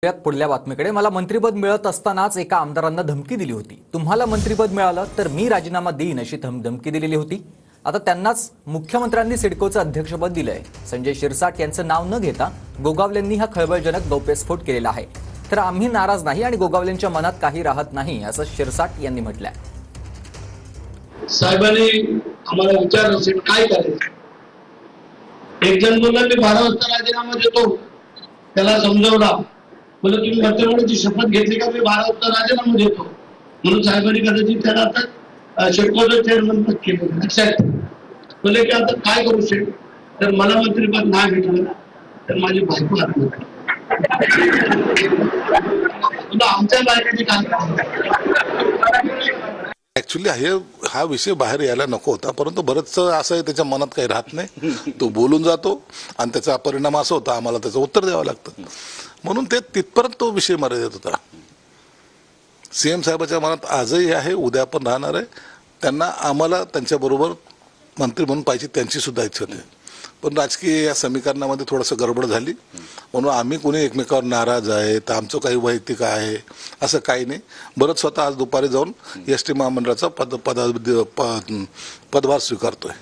यात पुढल्या बातमीकडे. मला मंत्रिपद मिळत असतानाच एका आमदारांना धमकी दिली होती. तुम्हाला मंत्रिपद मिळालं तर मी राजीनामा देईन अशी धमकी दिलेली होती. आता त्यांनाच मुख्यमंत्र्यांनी सिडकोचं अध्यक्षपद दिलंय. संजय शिरसाट यांचं नाव न घेता गोगावलेंनी हा खळबळजनक गौप्यस्फोट केलेला आहे. तर आम्ही नाराज नाही आणि गोगावलेंच्या मनात काही राहत नाही असं शिरसाट यांनी म्हटलंय. साहेबांनी आम्हाला विचारलं असेल काय करायचं. एक जण बोलला मी 12 वाजता राजीनामा देतो, त्याला समजवला, बोलला तुम्ही मंत्रिमंडळाची शपथ घेतली का? मी 12 वाजता राजीनामा देतो. म्हणून साहेबांनी कदाचित त्याला आता शेडकोचं चेअरमन पद केलं. लक्षात बोलले की आता काय करू शेड, तर मला मंत्रिपद नाही भेटलं तर माझी बायको आत्महत्या. आमच्या बायकोची काय ऍक्च्युली हा विषय बाहेर यायला नको होता, परंतु बरंचसं असं आहे त्याच्या मनात काही राहत नाही. तो बोलून जातो आणि त्याचा परिणाम असा होता आम्हाला त्याचं उत्तर द्यावं लागतं. म्हणून ते तिथपर्यंत तो विषय मर्यादित होता. सीएम साहेबाच्या मनात आजही आहे, उद्या पण राहणार आहे. त्यांना आम्हाला त्यांच्याबरोबर मंत्री म्हणून पाहिजे त्यांची सुद्धा इच्छा होती. पण राजकीय या समीकरणामध्ये थोडंसं गडबड झाली म्हणून आम्ही कोणी एकमेकावर नाराज आहे तर आमचं काही वैयक्तिक आहे असं काही नाही. बरंच स्वतः आज दुपारी जाऊन एसटी महामंडळाचा पदभार स्वीकारतोय.